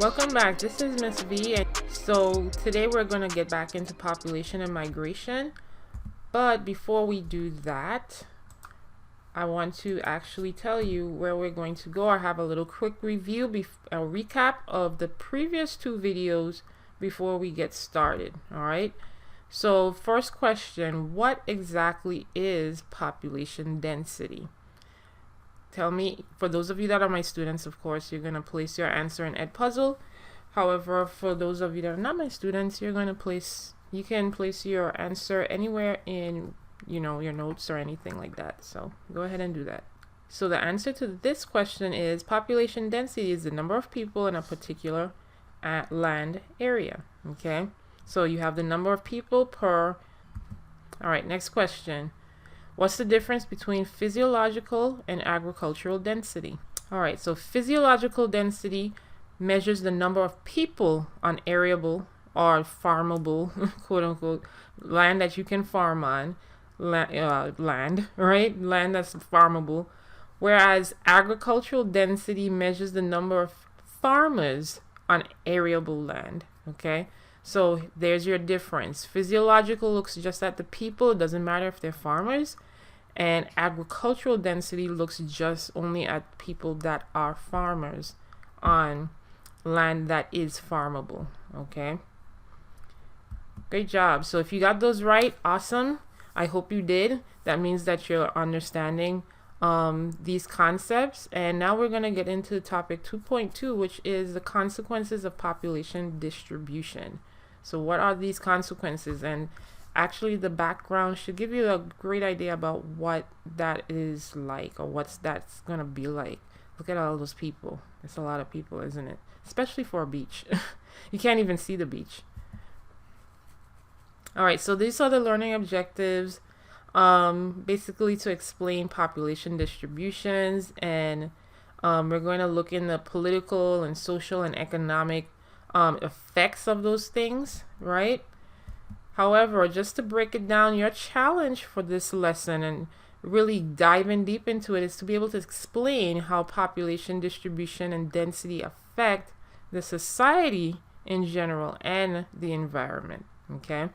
Welcome back. This is Miss V. And so today we're going to get back into population and migration. But before we do that, I want to actually tell you where we're going to go. I have a little quick review, a recap of the previous two videos before we get started. All right. So first question, what exactly is population density? Tell me, for those of you that are my students, of course, you're going to place your answer in EdPuzzle. However, for those of you that are not my students, you can place your answer anywhere in, your notes or anything like that. So go ahead and do that. So the answer to this question is population density is the number of people in a particular land area. Okay. So you have the number of people per. All right. Next question. What's the difference between physiological and agricultural density? All right, so physiological density measures the number of people on arable or farmable, quote unquote, land that you can farm on, land, right? Land that's farmable. Whereas agricultural density measures the number of farmers on arable land, okay? So there's your difference. Physiological looks just at the people. It doesn't matter if they're farmers. And agricultural density looks just only at people that are farmers on land that is farmable. Okay. Great job. So if you got those right, awesome. I hope you did. That means that you're understanding these concepts. And now we're going to get into topic 2.2, which is the consequences of population distribution. So what are these consequences? And actually the background should give you a great idea about what that is like, or that's going to be like. Look at all those people. It's a lot of people, isn't it? Especially for a beach. You can't even see the beach. All right, so these are the learning objectives, basically to explain population distributions, and we're going to look in the political and social and economic effects of those things, right? However, just to break it down, your challenge for this lesson and really diving deep into it is to be able to explain how population distribution and density affect the society in general and the environment, okay?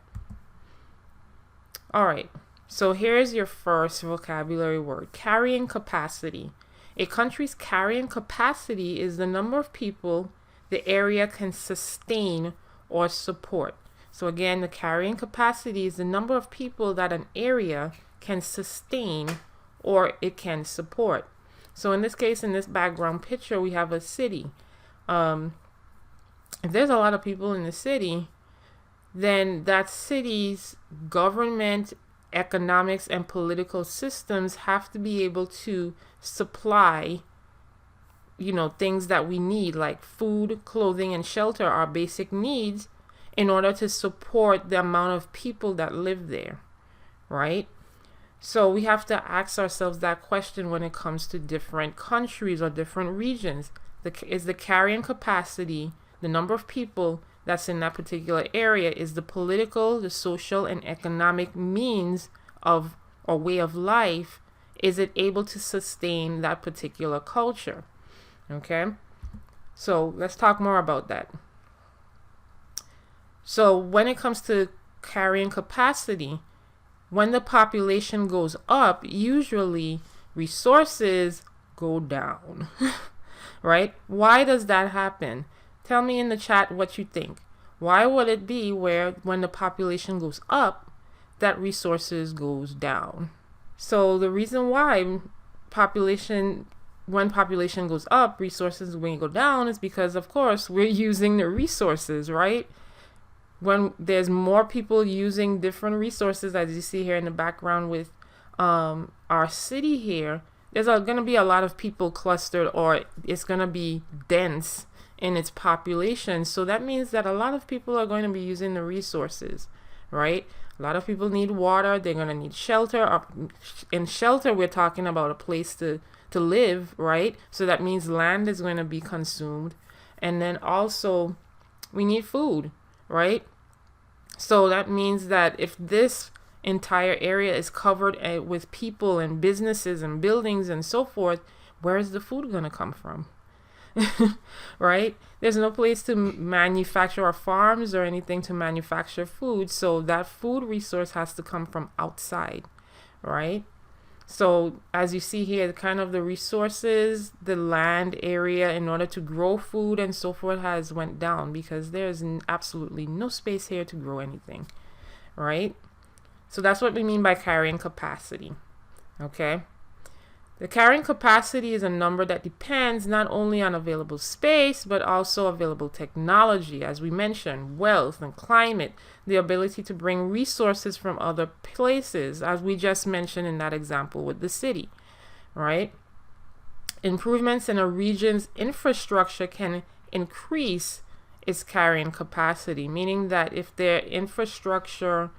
All right, so here's your first vocabulary word, carrying capacity. A country's carrying capacity is the number of people the area can sustain or support. So again, the carrying capacity is the number of people that an area can sustain or it can support. So in this case, in this background picture, we have a city. If there's a lot of people in the city, then that city's government, economics, and political systems have to be able to supply things that we need, like food, clothing, and shelter, our basic needs, in order to support the amount of people that live there, right? So we have to ask ourselves that question when it comes to different countries or different regions. Is the carrying capacity, the number of people that's in that particular area, is the political, the social, and economic means of or way of life, is it able to sustain that particular culture? Okay, so let's talk more about that. So when it comes to carrying capacity, when the population goes up, usually resources go down, right? Why does that happen? Tell me in the chat what you think. Why would it be where when the population goes up, that resources goes down? So the reason why when population goes up, resources when go down is because, of course, we're using the resources, right? When there's more people using different resources, as you see here in the background with our city here, there's going to be a lot of people clustered, or it's going to be dense in its population. So that means that a lot of people are going to be using the resources, right? A lot of people need water. They're going to need shelter. In shelter, we're talking about a place to live, right? So that means land is going to be consumed. And then also we need food, right? So that means that if this entire area is covered with people and businesses and buildings and so forth, where is the food going to come from? right? There's no place to manufacture or farms or anything to manufacture food. So that food resource has to come from outside, right? So as you see here, kind of the resources, the land area in order to grow food and so forth has went down because there's absolutely no space here to grow anything, right? So that's what we mean by carrying capacity, okay? The carrying capacity is a number that depends not only on available space, but also available technology, as we mentioned, wealth and climate, the ability to bring resources from other places, as we just mentioned in that example with the city, right? Improvements in a region's infrastructure can increase its carrying capacity, meaning that if their infrastructure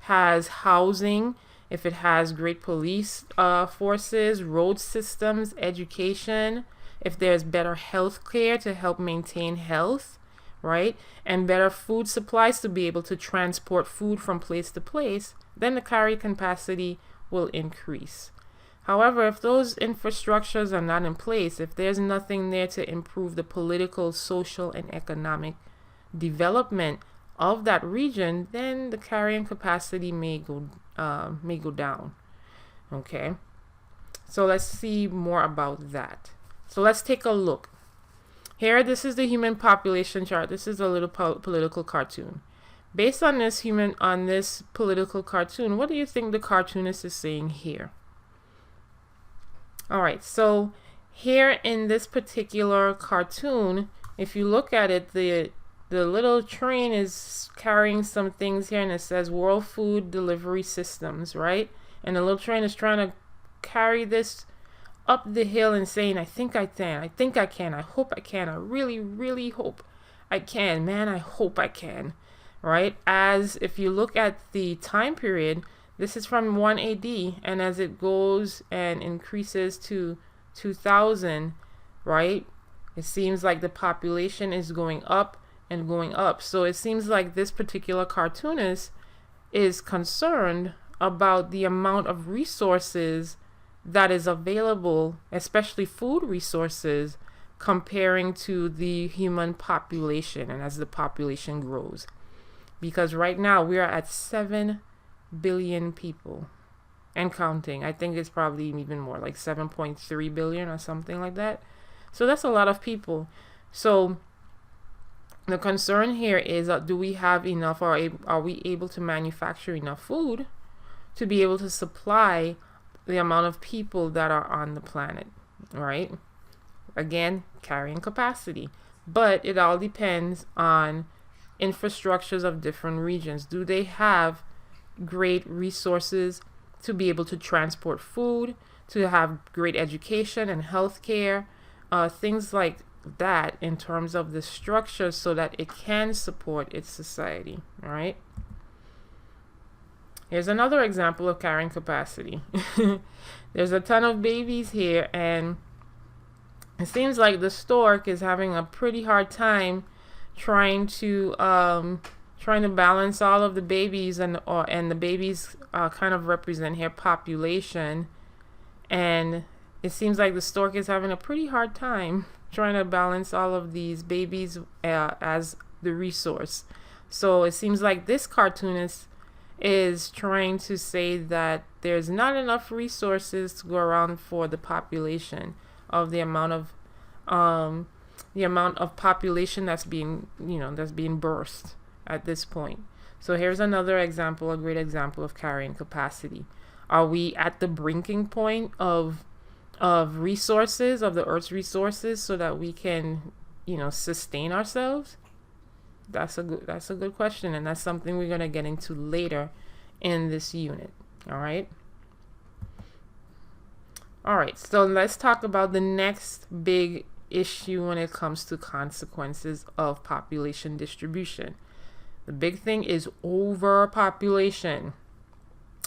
has housing, if it has great police forces, road systems, education, if there's better health care to help maintain health, right? And better food supplies to be able to transport food from place to place, then the carry capacity will increase. However, if those infrastructures are not in place, if there's nothing there to improve the political, social, and economic development of that region, then the carrying capacity may go down. Okay, so let's see more about that. So let's take a look. Here, this is the human population chart. This is a little political cartoon. Based on this political cartoon, what do you think the cartoonist is saying here? All right, so here in this particular cartoon, if you look at it, the little train is carrying some things here, and it says World Food Delivery Systems, right? And the little train is trying to carry this up the hill and saying, I think I can, I hope I can, I really, really hope I can, man, I hope I can, right? As if you look at the time period, this is from 1 AD, and as it goes and increases to 2000, right? It seems like the population is going up and going up. So it seems like this particular cartoonist is concerned about the amount of resources that is available, especially food resources, comparing to the human population and as the population grows. Because right now we are at 7 billion people and counting. I think it's probably even more, like 7.3 billion or something like that. So that's a lot of people. So the concern here is, do we have enough, or are we able to manufacture enough food to be able to supply the amount of people that are on the planet, right? Again, carrying capacity. But it all depends on infrastructures of different regions. Do they have great resources to be able to transport food, to have great education and health care, things like that in terms of the structure so that it can support its society, right? Here's another example of carrying capacity. There's a ton of babies here, and it seems like the stork is having a pretty hard time trying to balance all of the babies, and the babies kind of represent here population, and it seems like the stork is having a pretty hard time trying to balance all of these babies as the resource. So it seems like this cartoonist is trying to say that there's not enough resources to go around for the population of the amount of population that's being birthed at this point. So here's another example, a great example of carrying capacity. Are we at the breaking point of resources, of the Earth's resources, so that we can, sustain ourselves? That's a good question, and that's something we're going to get into later in this unit. All right, so let's talk about the next big issue when it comes to consequences of population distribution. The big thing is overpopulation.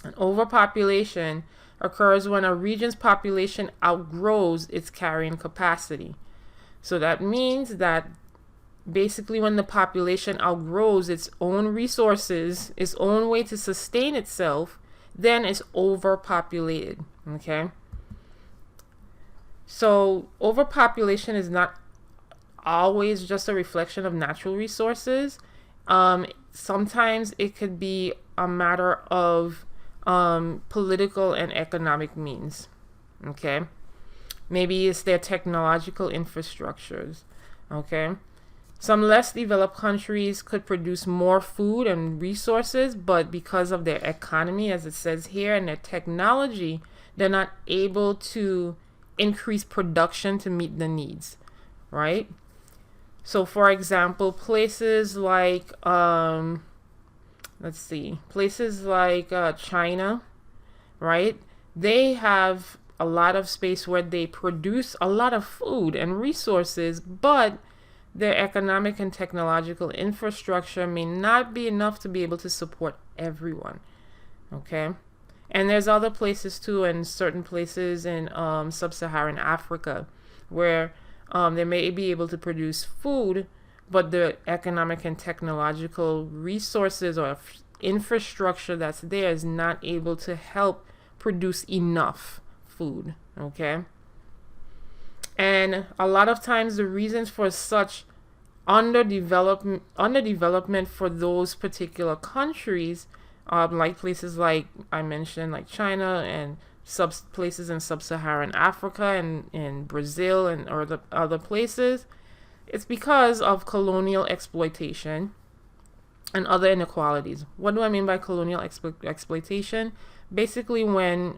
And overpopulation occurs when a region's population outgrows its carrying capacity. So that means that basically when the population outgrows its own resources, its own way to sustain itself, then it's overpopulated. Okay? So overpopulation is not always just a reflection of natural resources. Sometimes it could be a matter of political and economic means. Okay, maybe it's their technological infrastructures. Okay, some less developed countries could produce more food and resources, but because of their economy, as it says here, and their technology, they're not able to increase production to meet the needs, right? So for example, places like places like China, right? They have a lot of space where they produce a lot of food and resources, but their economic and technological infrastructure may not be enough to be able to support everyone. Okay? And there's other places too, and certain places in sub-Saharan Africa where they may be able to produce food, but the economic and technological resources or infrastructure that's there is not able to help produce enough food. Okay? And a lot of times the reasons for such underdevelopment for those particular countries, like places like I mentioned, like China, and places in sub-Saharan Africa and in Brazil and or the other places, it's because of colonial exploitation and other inequalities. What do I mean by colonial exploitation? Basically, when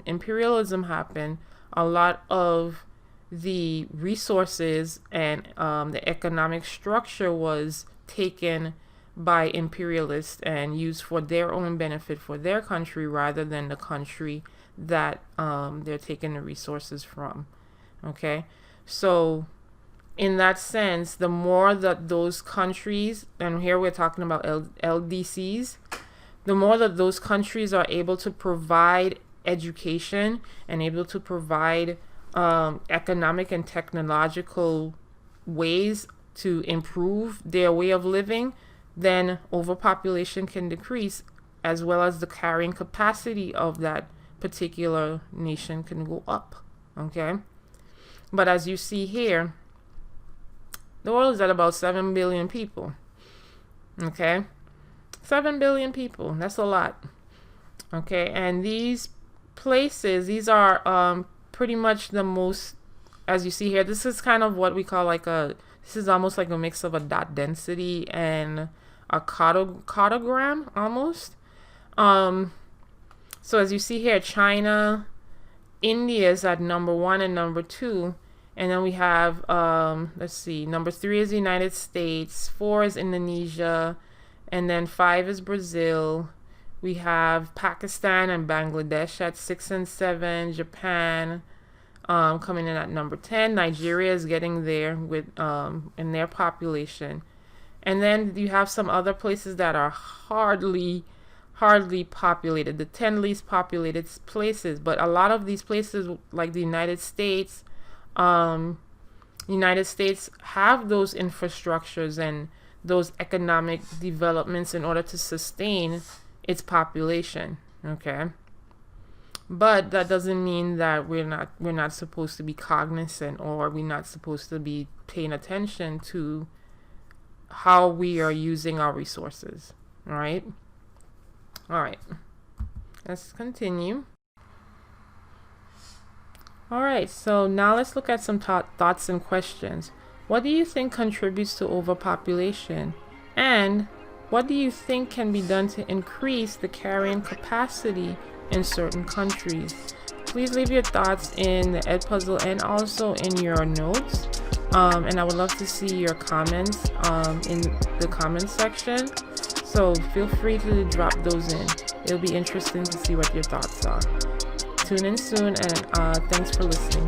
imperialism happened, a lot of the resources and the economic structure was taken by imperialists and used for their own benefit for their country rather than the country that they're taking the resources from. Okay, so in that sense, the more that those countries, and here we're talking about LDCs, the more that those countries are able to provide education and able to provide economic and technological ways to improve their way of living, then overpopulation can decrease, as well as the carrying capacity of that particular nation can go up. Okay, but as you see here, the world is at about 7 billion people. Okay, 7 billion people, that's a lot. Okay, and these places, these are pretty much the most, as you see here, this is kind of what we call like this is almost like a mix of a dot density and a cartogram almost. So as you see here, China, India is at number 1 and number 2. And then we have, let's see, number 3 is the United States, 4 is Indonesia, and then 5 is Brazil. We have Pakistan and Bangladesh at 6 and 7, Japan coming in at number 10. Nigeria is getting there with in their population. And then you have some other places that are hardly populated, the 10 least populated places. But a lot of these places, like the United States have those infrastructures and those economic developments in order to sustain its population. Okay, but that doesn't mean that we're not supposed to be cognizant, or we're not supposed to be paying attention to how we are using our resources. All right, let's continue. Alright, so now let's look at some thoughts and questions. What do you think contributes to overpopulation? And what do you think can be done to increase the carrying capacity in certain countries? Please leave your thoughts in the EdPuzzle and also in your notes. And I would love to see your comments in the comments section. So feel free to drop those in. It'll be interesting to see what your thoughts are. Tune in soon, and thanks for listening.